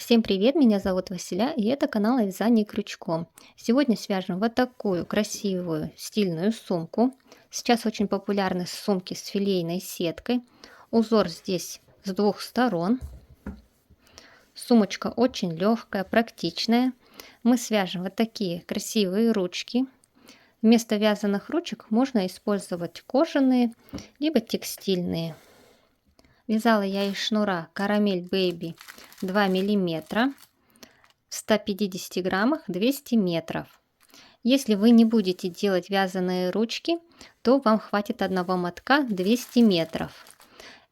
Всем привет, меня зовут Василя, и это канал о вязании крючком. Сегодня свяжем вот такую красивую стильную сумку. Сейчас очень популярны сумки с филейной сеткой. Узор здесь с двух сторон. Сумочка очень легкая, практичная. Мы свяжем вот такие красивые ручки. Вместо вязаных ручек можно использовать кожаные, либо текстильные. Вязала я из шнура Caramel Baby 2 миллиметра. В 150 граммах 200 метров. Если вы не будете делать вязаные ручки, то вам хватит одного мотка 200 метров.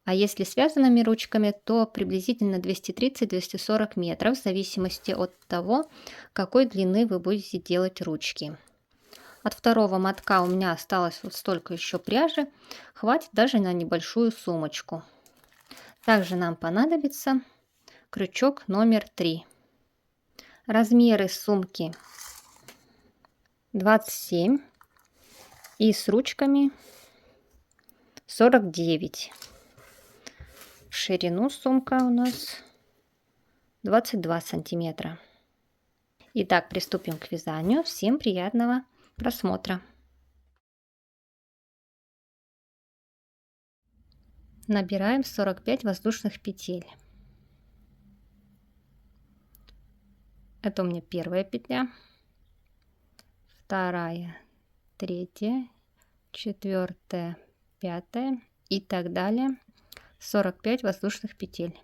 А если с вязаными ручками, то приблизительно 230-240 метров, в зависимости от того, какой длины вы будете делать ручки. От второго мотка у меня осталось вот столько еще пряжи, хватит даже на небольшую сумочку. Также нам понадобится крючок номер 3. Размеры сумки 27 и с ручками 49. В ширину сумка у нас 22 сантиметра. Итак, приступим к вязанию. Всем приятного просмотра. Набираем 45 воздушных петель. Это у меня первая петля, вторая, третья, четвертая, пятая и так далее. 45 воздушных петель.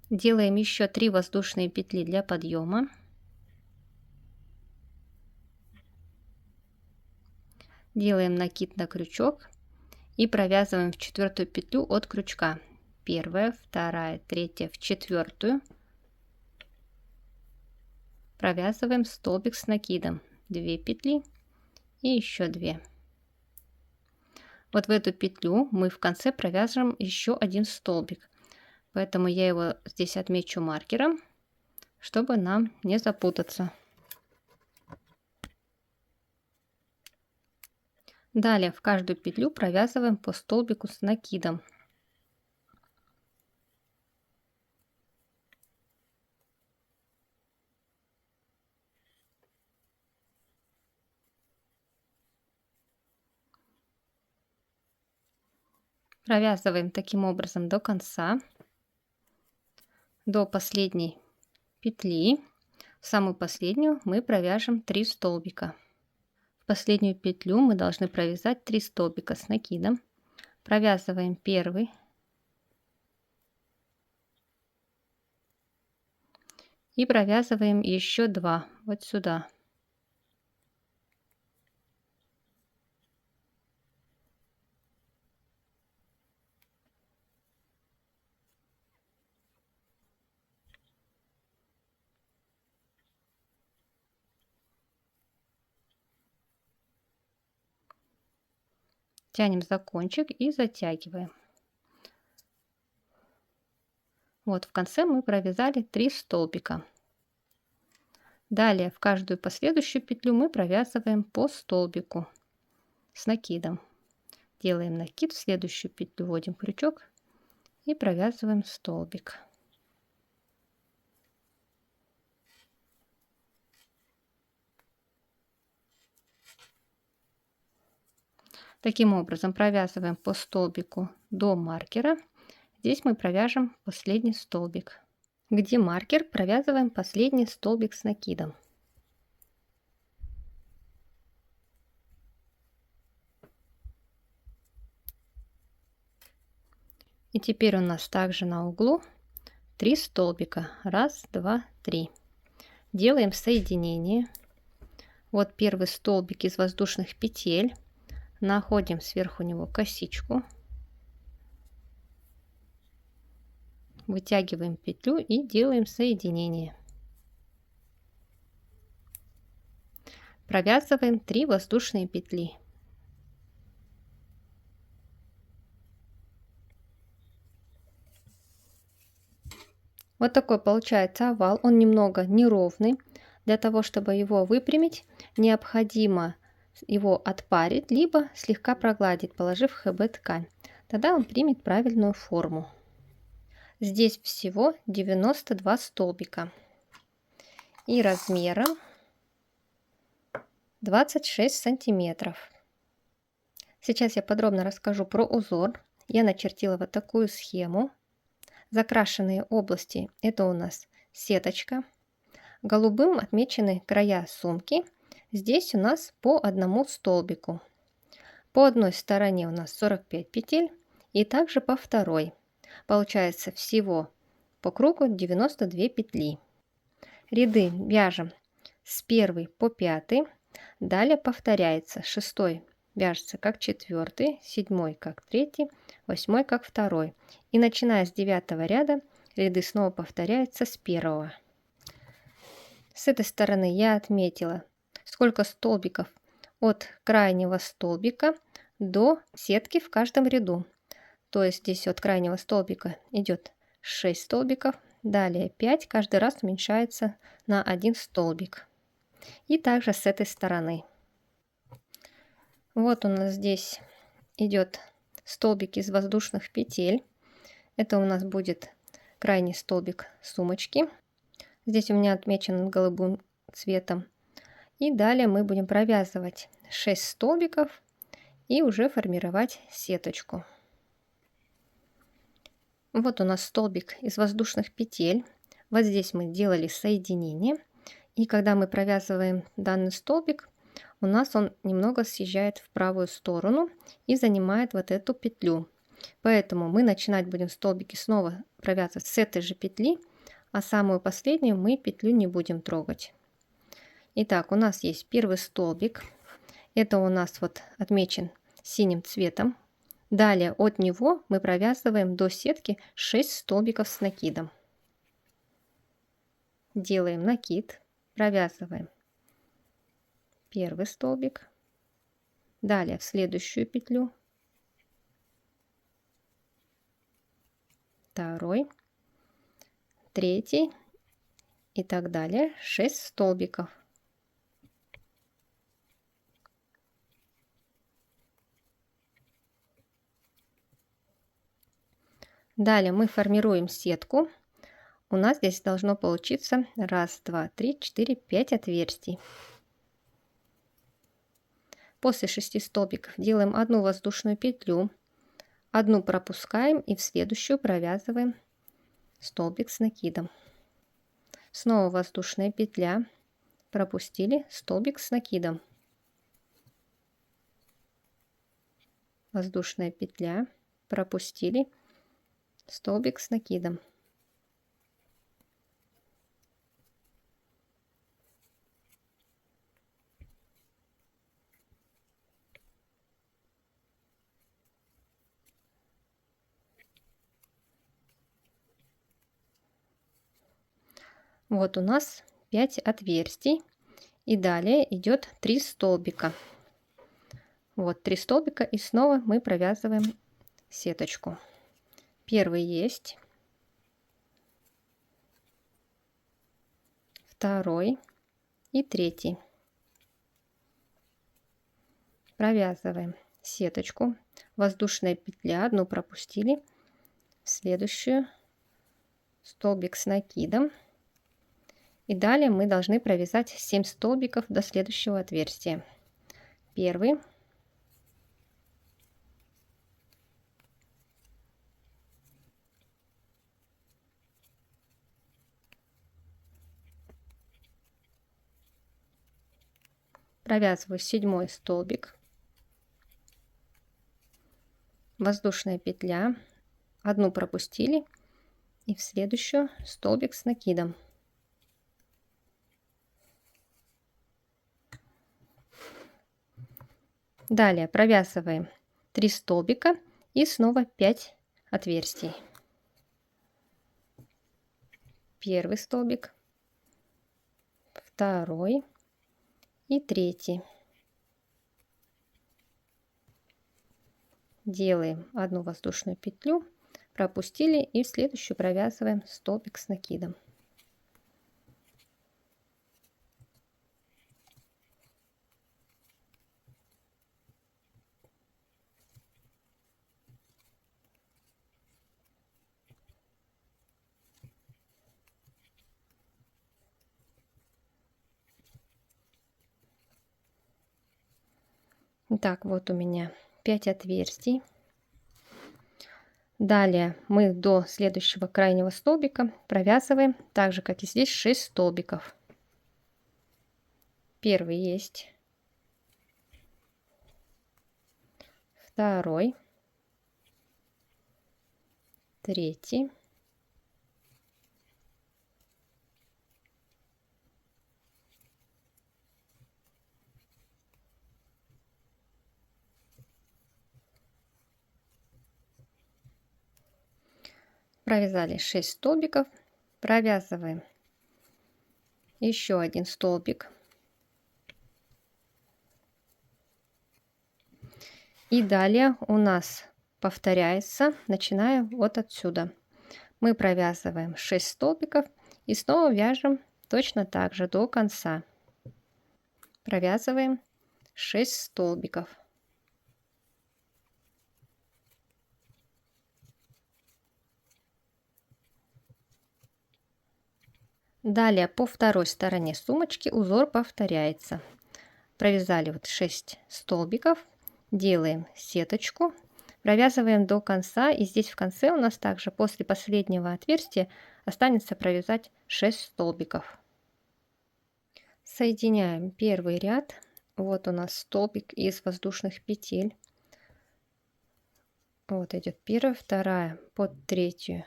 Делаем еще 3 воздушные петли для подъема. Делаем накид на крючок и провязываем в четвертую петлю от крючка. Первая, вторая, третья в четвертую. Провязываем столбик с накидом. 2 петли и еще 2. Вот в эту петлю мы в конце провяжем еще один столбик. Поэтому я его здесь отмечу маркером, чтобы нам не запутаться. Далее в каждую петлю провязываем по столбику с накидом. Провязываем таким образом до конца, до последней петли. В самую последнюю мы провяжем 3 столбика. В последнюю петлю мы должны провязать 3 столбика с накидом. Провязываем первый, и провязываем еще 2 вот сюда. Тянем за кончик и затягиваем. Вот в конце мы провязали 3 столбика. Далее в каждую последующую петлю мы провязываем по столбику с накидом. Делаем накид, в следующую петлю вводим крючок и провязываем столбик. Таким образом провязываем по столбику до маркера. Здесь мы провяжем последний столбик. Где маркер, провязываем последний столбик с накидом. И теперь у нас также на углу 3 столбика. 1, 2, 3. Делаем соединение. Вот первый столбик из воздушных петель. Находим сверху него косичку. Вытягиваем петлю и делаем соединение. Провязываем 3 воздушные петли. Вот такой получается овал. Он немного неровный. Для того, чтобы его выпрямить, необходимо его отпарить, либо слегка прогладить, положив ХБ ткань. Тогда он примет правильную форму. Здесь всего 92 столбика и размером 26 сантиметров. Сейчас я подробно расскажу про узор. Я начертила вот такую схему. Закрашенные области — это у нас сеточка. Голубым отмечены края сумки. Здесь у нас по одному столбику. По одной стороне у нас 45 петель и также по второй. Получается всего по кругу 92 петли. Ряды вяжем с 1 по 5. Далее повторяется 6 вяжется как 4, 7 как 3, 8 как 2. И начиная с 9 ряда ряды снова повторяются с 1. С этой стороны я отметила, сколько столбиков от крайнего столбика до сетки в каждом ряду. То есть здесь от крайнего столбика идет 6 столбиков, далее 5, каждый раз уменьшается на 1 столбик. И также с этой стороны. Вот у нас здесь идет столбик из воздушных петель. Это у нас будет крайний столбик сумочки. Здесь у меня отмечен голубым цветом. И далее мы будем провязывать 6 столбиков и уже формировать сеточку. Вот у нас столбик из воздушных петель. Вот здесь мы делали соединение. И когда мы провязываем данный столбик, у нас он немного съезжает в правую сторону и занимает вот эту петлю. Поэтому мы начинать будем столбики снова провязывать с этой же петли, а самую последнюю мы петлю не будем трогать. Итак, у нас есть первый столбик. Это у нас вот отмечен синим цветом. Далее от него мы провязываем до сетки 6 столбиков с накидом. Делаем накид, провязываем первый столбик, далее в следующую петлю, второй, третий и так далее, 6 столбиков. Далее мы формируем сетку. У нас здесь должно получиться 1, 2, 3, 4, 5 отверстий. После 6 столбиков делаем одну воздушную петлю, одну пропускаем и в следующую провязываем столбик с накидом. Снова воздушная петля, пропустили, столбик с накидом. Воздушная петля, пропустили, столбик с накидом. Вот у нас 5 отверстий. И далее идет 3 столбика. Вот 3 столбика, и снова мы провязываем сеточку. Первый есть, второй и третий. Провязываем сеточку, воздушная петля, одну пропустили, в следующую столбик с накидом. И далее мы должны провязать 7 столбиков до следующего отверстия. Первый, провязываю 7 столбик, воздушная петля, одну пропустили и в следующую столбик с накидом. Далее провязываем 3 столбика и снова 5 отверстий. Первый столбик, второй и третий. Делаем одну воздушную петлю, пропустили и в следующую провязываем столбик с накидом. Итак, вот у меня 5 отверстий. Далее мы до следующего крайнего столбика провязываем, так же как и здесь, 6 столбиков. Первый есть, второй, третий, провязали 6 столбиков, провязываем еще один столбик и далее у нас повторяется, начиная вот отсюда. Мы провязываем 6 столбиков и снова вяжем точно так же до конца. Провязываем 6 столбиков. Далее по второй стороне сумочки узор повторяется. Провязали вот 6 столбиков, делаем сеточку, провязываем до конца, и здесь в конце у нас также после последнего отверстия останется провязать 6 столбиков. Соединяем первый ряд. Вот у нас столбик из воздушных петель. Вот идет первая, вторая, под третью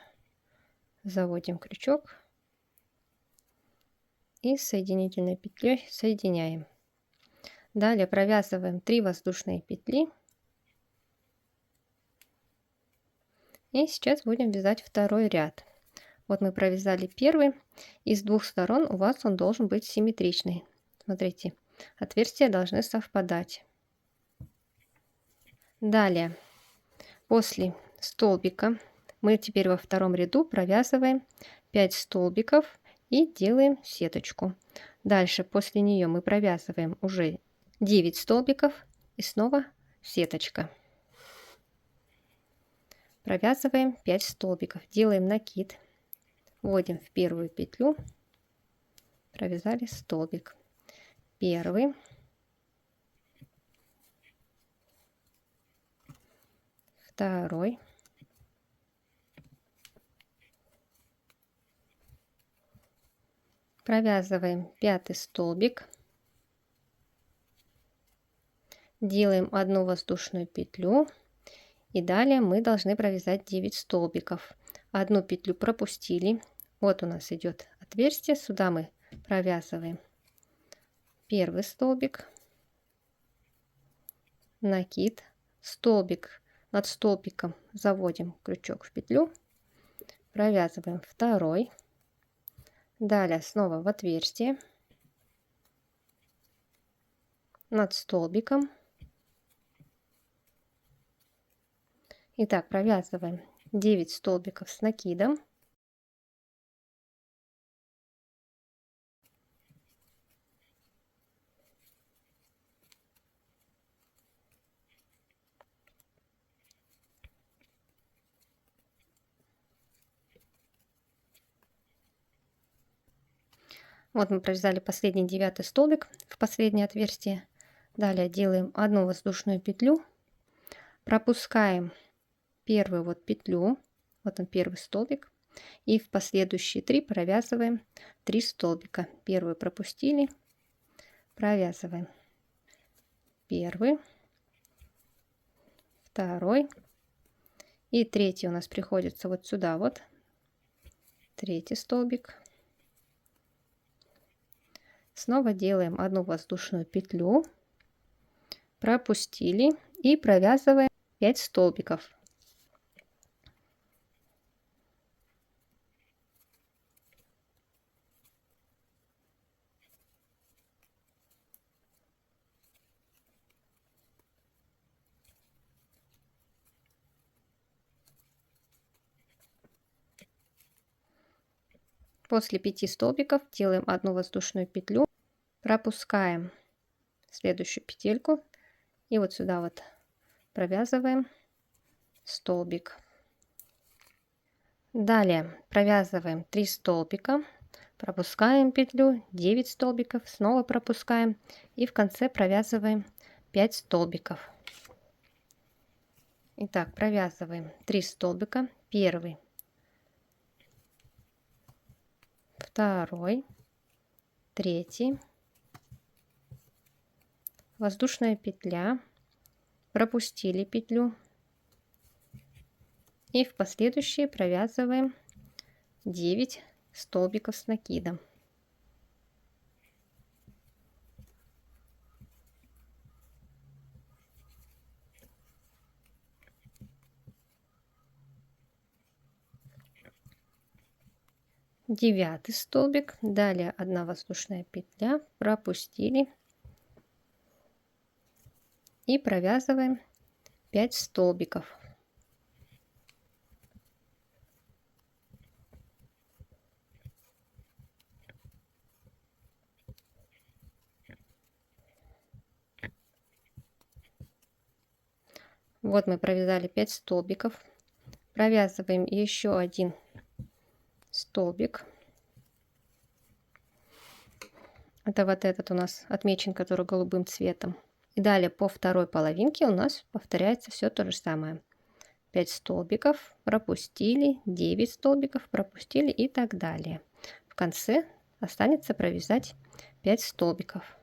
заводим крючок и соединительной петлей соединяем. Далее провязываем 3 воздушные петли. И сейчас будем вязать второй ряд. Вот мы провязали первый, и с двух сторон у вас он должен быть симметричный. Смотрите, отверстия должны совпадать. Далее, после столбика, мы теперь во втором ряду провязываем 5 столбиков и делаем сеточку. Дальше после нее мы провязываем уже 9 столбиков и снова сеточка. Провязываем 5 столбиков, делаем накид, вводим в первую петлю, провязали столбик, первый, второй, провязываем 5 столбик, делаем одну воздушную петлю и далее мы должны провязать 9 столбиков. Одну петлю пропустили, вот у нас идет отверстие, сюда мы провязываем первый столбик, накид, столбик, над столбиком заводим крючок в петлю, провязываем второй, далее снова в отверстие, над столбиком. Итак, провязываем 9 столбиков с накидом. Вот мы провязали последний 9 столбик в последнее отверстие. Далее делаем одну воздушную петлю, пропускаем первую вот петлю, вот он первый столбик, и в последующие 3 провязываем 3 столбика. Первую пропустили, провязываем первый, второй и третий у нас приходится вот сюда вот, третий столбик. Снова делаем одну воздушную петлю, пропустили и провязываем 5 столбиков. После 5 столбиков делаем одну воздушную петлю, пропускаем следующую петельку и вот сюда вот провязываем столбик. Далее провязываем 3 столбика, пропускаем петлю, 9 столбиков, снова пропускаем и в конце провязываем 5 столбиков. Итак, провязываем 3 столбика. Первый, второй, третий, воздушная петля, пропустили петлю и в последующие провязываем 9 столбиков с накидом. Девятый столбик, далее 1 воздушная петля, пропустили и провязываем 5 столбиков. Вот мы провязали 5 столбиков, провязываем еще 1 столбик. Это вот этот у нас отмечен, который голубым цветом. И далее по второй половинке у нас повторяется все то же самое. 5 столбиков, пропустили, 9 столбиков, пропустили и так далее. В конце останется провязать 5 столбиков.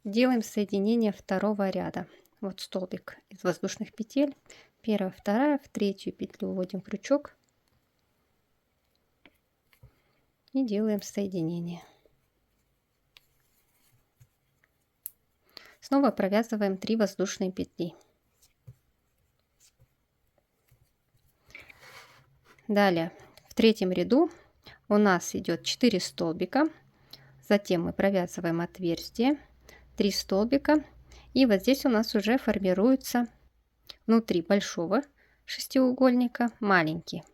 Делаем соединение второго ряда. Вот столбик из воздушных петель. Первая, вторая, в третью петлю вводим крючок и делаем соединение. Снова провязываем 3 воздушные петли. Далее в третьем ряду у нас идет 4 столбика. Затем мы провязываем отверстие, 3 столбика. И вот здесь у нас уже формируется внутри большого шестиугольника маленький.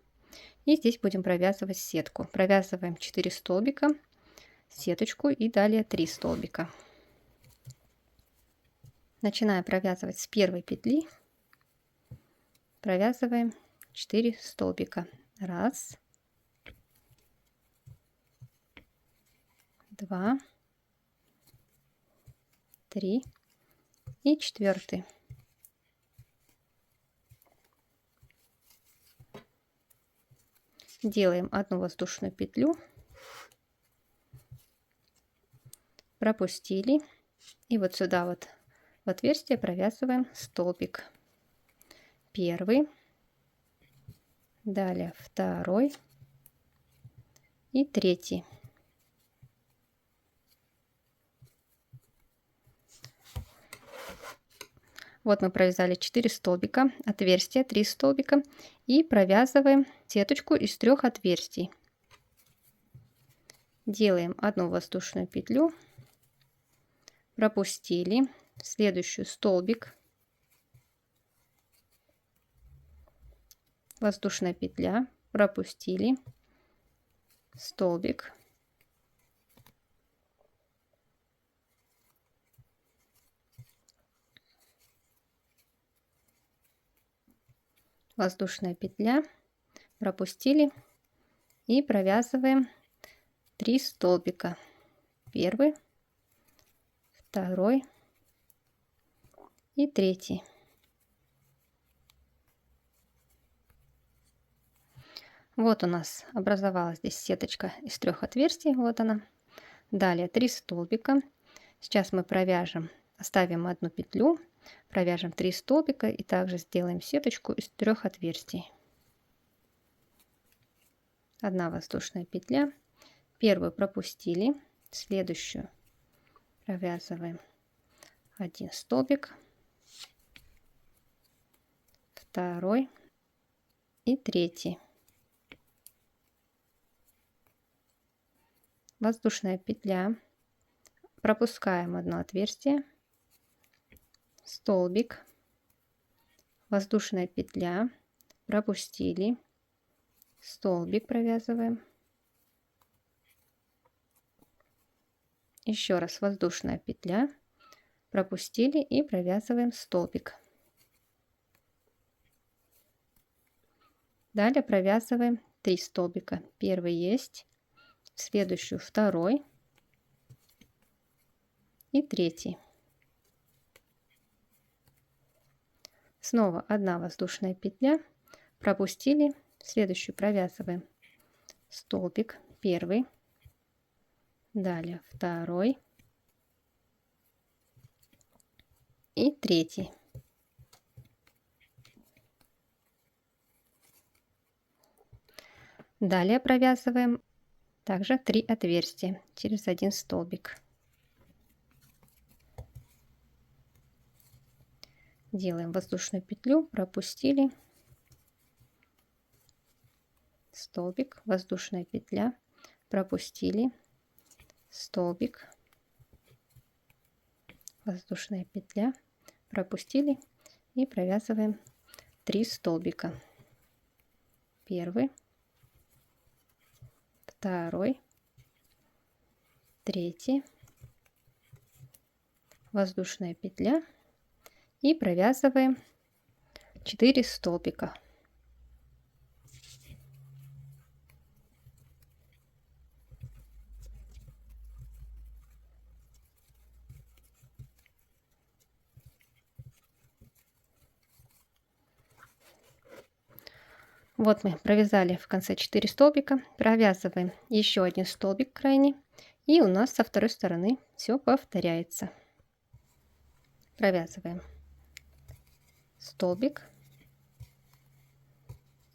И здесь будем провязывать сетку. Провязываем 4 столбика, сеточку и далее 3 столбика. Начинаем провязывать с первой петли. Провязываем 4 столбика. 1, 2, 3 и 4. Делаем 1 воздушную петлю, пропустили и вот сюда вот в отверстие провязываем столбик. Первый, далее второй и третий. Вот мы провязали 4 столбика, отверстие 3 столбика и провязываем сеточку из 3 отверстий. Делаем 1 воздушную петлю, пропустили, в следующую столбик, воздушная петля, пропустили, столбик, воздушная петля, пропустили и провязываем 3 столбика. Первый, второй и третий. Вот у нас образовалась здесь сеточка из 3 отверстий. Вот она. Далее 3 столбика. Сейчас мы провяжем, оставим 1 петлю, провяжем 3 столбика и также сделаем сеточку из 3 отверстий. 1 воздушная петля, первую пропустили, следующую провязываем 1 столбик, второй и третий. Воздушная петля, пропускаем 1 отверстие, столбик, воздушная петля, пропустили, столбик провязываем, еще раз воздушная петля, пропустили и провязываем столбик. Далее провязываем 3 столбика. Первый есть, в следующую второй и третий. Снова 1 воздушная петля, пропустили, следующую провязываем столбик, 1, далее 2 и 3. Далее провязываем также 3 отверстия через 1 столбик. Делаем воздушную петлю, пропустили, столбик, воздушная петля, пропустили, столбик, воздушная петля, пропустили и провязываем 3 столбика. 1, 2, 3, воздушная петля и провязываем 4 столбика. Вот мы провязали в конце 4 столбика, провязываем еще 1 столбик крайний, и у нас со второй стороны все повторяется. Провязываем столбик,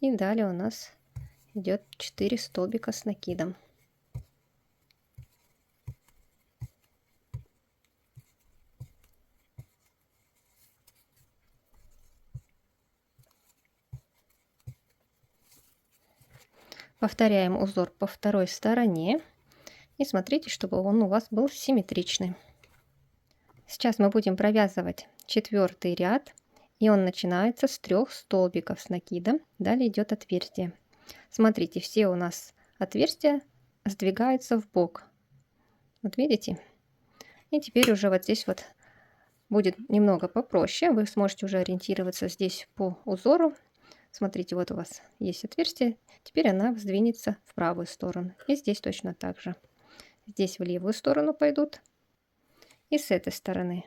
и далее у нас идет 4 столбика с накидом. Повторяем узор по второй стороне и смотрите, чтобы он у вас был симметричный. Сейчас мы будем провязывать 4 ряд, и он начинается с 3 столбиков с накидом. Далее идет отверстие. Смотрите, все у нас отверстия сдвигаются в бок. Вот видите? И теперь уже вот здесь вот будет немного попроще. Вы сможете уже ориентироваться здесь по узору. Смотрите, вот у вас есть отверстие. Теперь она сдвинется в правую сторону. И здесь точно так же. Здесь в левую сторону пойдут. И с этой стороны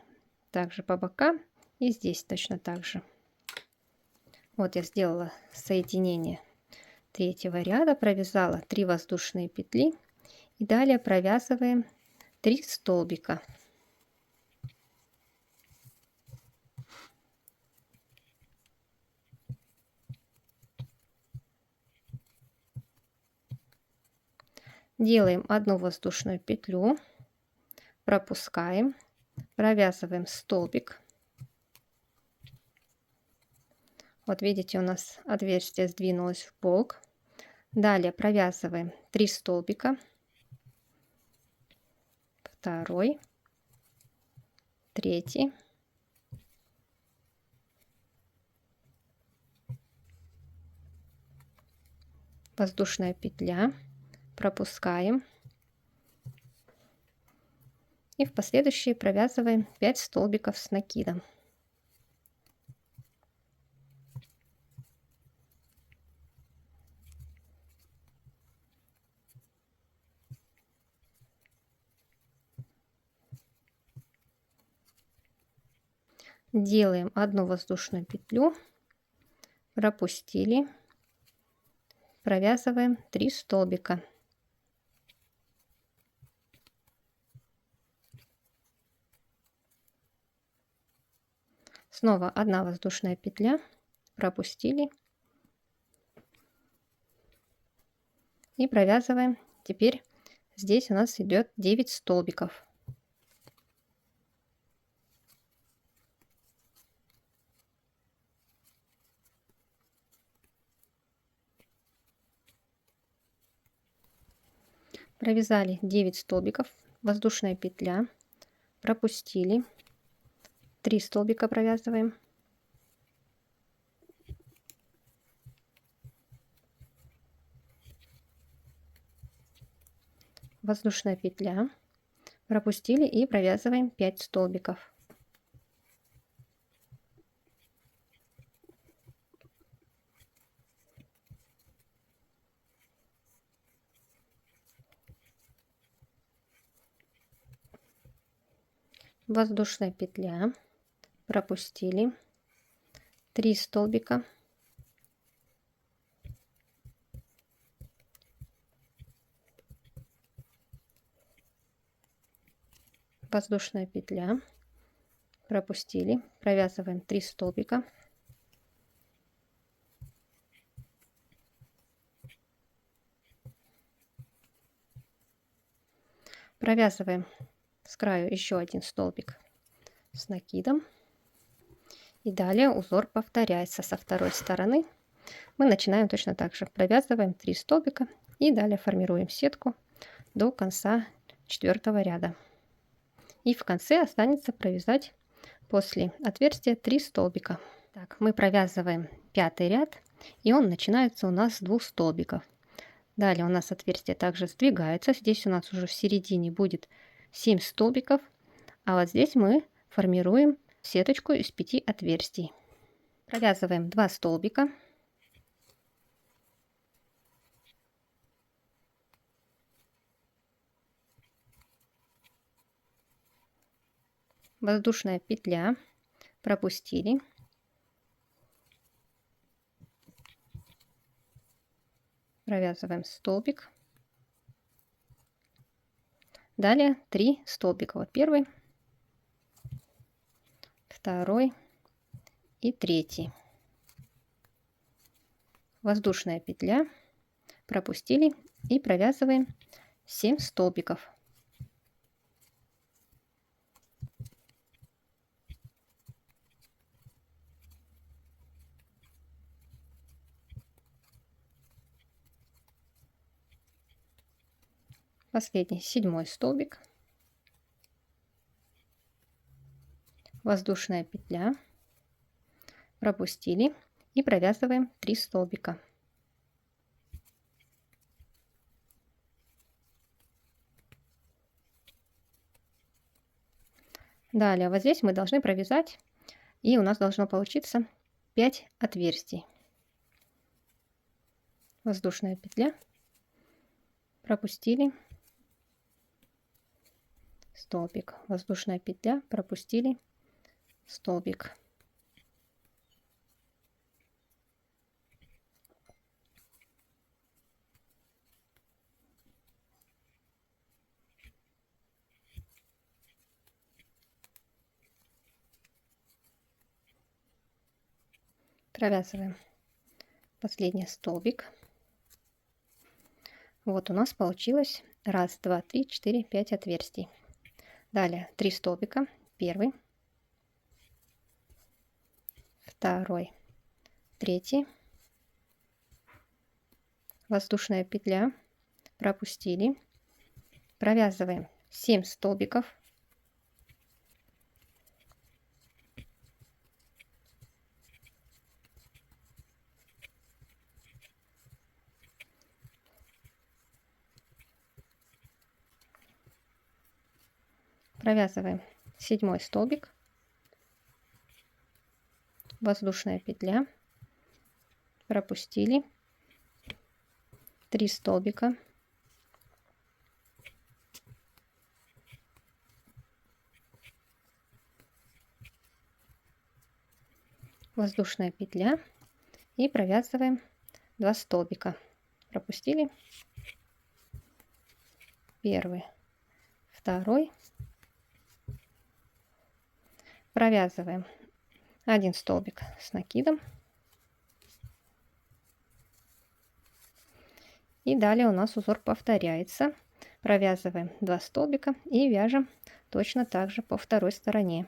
также по бокам. И здесь точно так же. Вот я сделала соединение 3-го ряда. Провязала 3 воздушные петли. И далее провязываем 3 столбика. Делаем 1 воздушную петлю, пропускаем, провязываем столбик. Вот видите, у нас отверстие сдвинулось в бок. Далее провязываем 3 столбика. 2, 3. Воздушная петля, пропускаем. И в последующие провязываем 5 столбиков с накидом. Делаем 1 воздушную петлю, пропустили, провязываем 3 столбика. Снова 1 воздушная петля, пропустили и провязываем. Теперь здесь у нас идет 9 столбиков. Провязали 9 столбиков, воздушная петля, пропустили, 3 столбика провязываем, воздушная петля, пропустили и провязываем 5 столбиков. Воздушная петля, пропустили, 3 столбика, воздушная петля, пропустили, провязываем 3 столбика, провязываем с краю еще один столбик с накидом, и далее узор повторяется со второй стороны. Мы начинаем точно так же, провязываем 3 столбика и далее формируем сетку до конца 4-го ряда. И в конце останется провязать после отверстия 3 столбика. Так, мы провязываем 5-й ряд, и он начинается у нас с 2 столбиков. Далее у нас отверстие также сдвигается. Здесь у нас уже в середине будет 7 столбиков, а вот здесь мы формируем сеточку из 5 отверстий. Провязываем 2 столбика. Воздушная петля, пропустили. Провязываем столбик. Далее 3 столбика. Вот первый, второй и третий. Воздушная петля, пропустили и провязываем 7 столбиков. Последний 7-й столбик, воздушная петля, пропустили и провязываем 3 столбика. Далее вот здесь мы должны провязать, и у нас должно получиться 5 отверстий. Воздушная петля, пропустили, столбик, воздушная петля, пропустили, столбик. Провязываем последний столбик. Вот у нас получилось 1, 2, 3, 4, 5 отверстий. Далее 3 столбика. Первый, второй, третий. Воздушная петля, пропустили. Провязываем 7 столбиков. Провязываем 7-й столбик, воздушная петля, пропустили, 3 столбика, воздушная петля и провязываем 2 столбика, пропустили, первый, второй. Провязываем 1 столбик с накидом. И далее у нас узор повторяется. Провязываем 2 столбика и вяжем точно так же по второй стороне.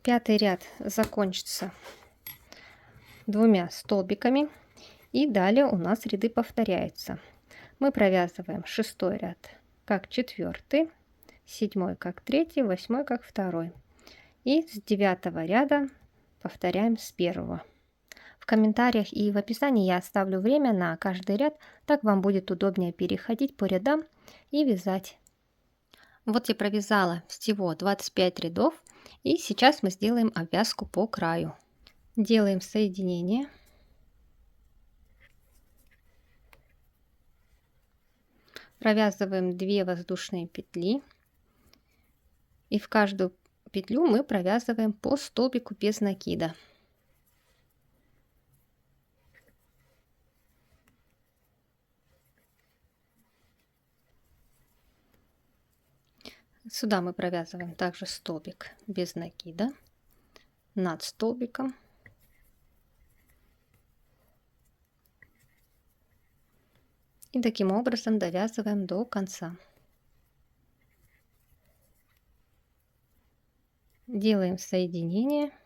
5-й ряд закончится 2 столбиками. И далее у нас ряды повторяются. Мы провязываем 6-й ряд как 4-й, 7-й как 3-й, 8-й как 2-й. И с 9-го ряда повторяем с 1-го. В комментариях и в описании я оставлю время на каждый ряд, так вам будет удобнее переходить по рядам и вязать. Вот я провязала всего 25 рядов, и сейчас мы сделаем обвязку по краю. Делаем соединение. Провязываем 2 воздушные петли, и в каждую петлю мы провязываем по столбику без накида. Сюда мы провязываем также столбик без накида над столбиком. И таким образом довязываем до конца. Делаем соединение.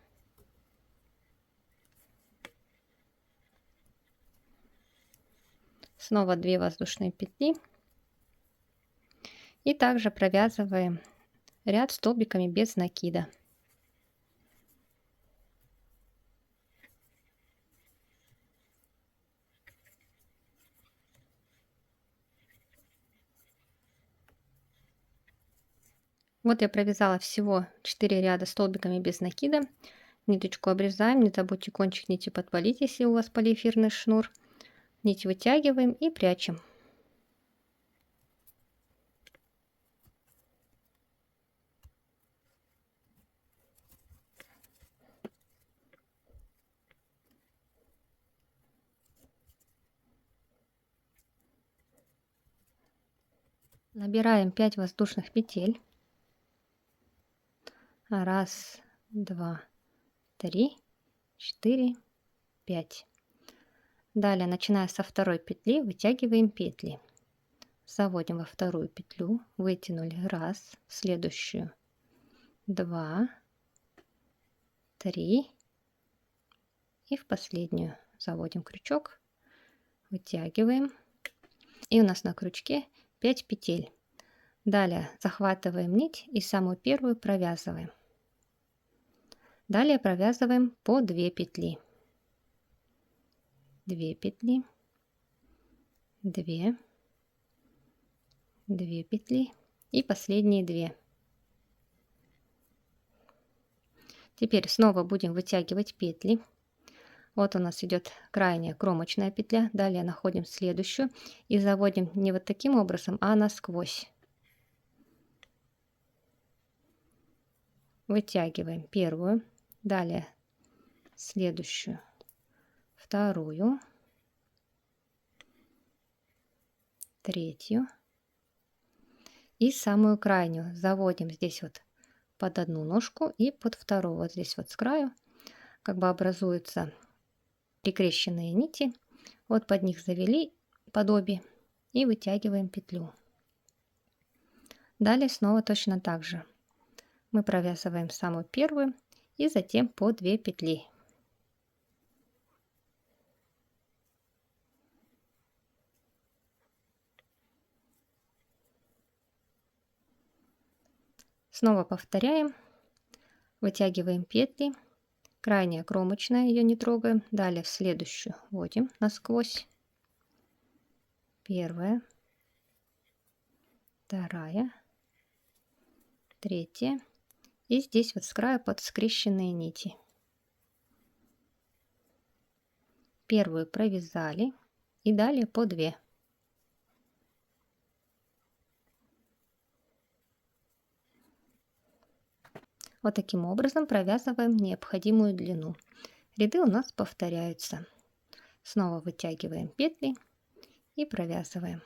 Снова 2 воздушные петли. И также провязываем ряд столбиками без накида. Вот я провязала всего 4 ряда столбиками без накида. Ниточку обрезаем, не забудьте кончик нити подпалить, если у вас полиэфирный шнур. Нить вытягиваем и прячем. Набираем 5 воздушных петель. 1, 2, 3, 4, 5. Далее, начиная со второй петли, вытягиваем петли. Заводим во вторую петлю, вытянули 1, в следующую 2, 3 и в последнюю заводим крючок, вытягиваем. И у нас на крючке 5 петель. Далее захватываем нить и самую первую провязываем. Далее провязываем по 2 петли. 2 петли, 2, 2 петли и последние 2. Теперь снова будем вытягивать петли. Вот у нас идет крайняя кромочная петля. Далее находим следующую и заводим не вот таким образом, а насквозь. Вытягиваем первую, далее следующую, вторую, третью и самую крайнюю. Заводим здесь вот под одну ножку и под вторую. Вот здесь вот с краю как бы образуются прикрещенные нити. Вот под них завели под обе и вытягиваем петлю. Далее снова точно так же. Мы провязываем самую первую и затем по 2 петли. Снова повторяем, вытягиваем петли, крайняя кромочная, ее не трогаем, далее в следующую вводим насквозь, первая, вторая, третья и здесь вот с края под скрещенные нити. Первую провязали и далее по 2. Вот таким образом провязываем необходимую длину. Ряды у нас повторяются. Снова вытягиваем петли и провязываем.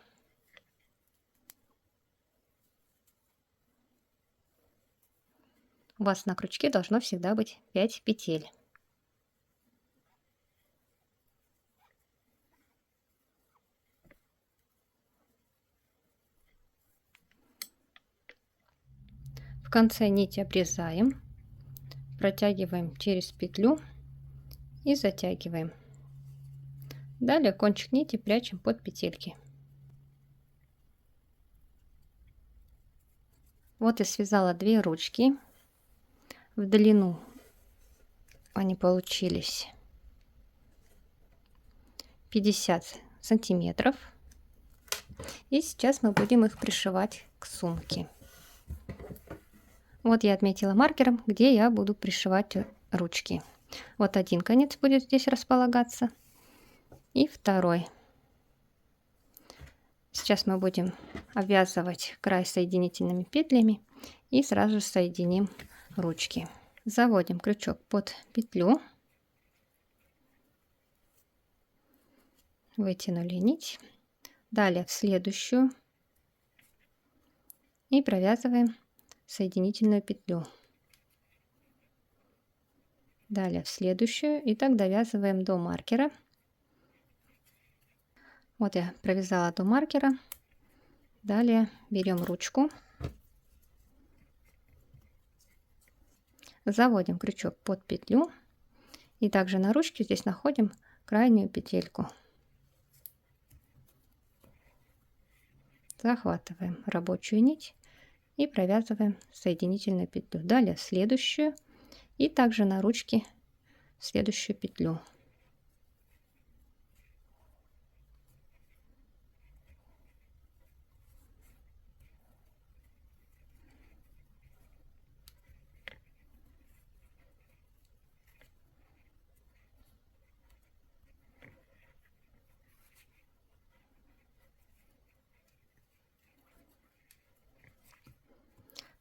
У вас на крючке должно всегда быть 5 петель. В конце нити обрезаем, протягиваем через петлю и затягиваем. Далее кончик нити прячем под петельки. Вот и связала 2 ручки. В длину они получились 50 сантиметров. И сейчас мы будем их пришивать к сумке. Вот я отметила маркером, где я буду пришивать ручки. Вот один конец будет здесь располагаться и второй. Сейчас мы будем обвязывать край соединительными петлями и сразу же соединим ручки. Заводим крючок под петлю, вытянули нить, далее в следующую и провязываем соединительную петлю. Далее в следующую, и так довязываем до маркера. Вот я провязала до маркера. Далее берем ручку, заводим крючок под петлю, и также на ручке здесь находим крайнюю петельку. Захватываем рабочую нить и провязываем соединительную петлю. Далее следующую, и также на ручке следующую петлю.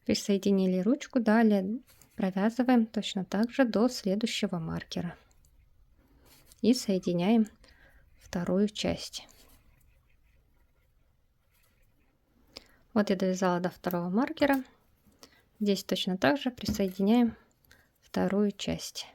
Присоединили ручку, далее провязываем точно так же до следующего маркера и соединяем вторую часть. Вот я довязала до второго маркера. Здесь точно так же присоединяем вторую часть.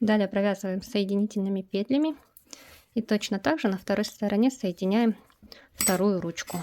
Далее провязываем соединительными петлями и точно так же на второй стороне соединяем вторую ручку.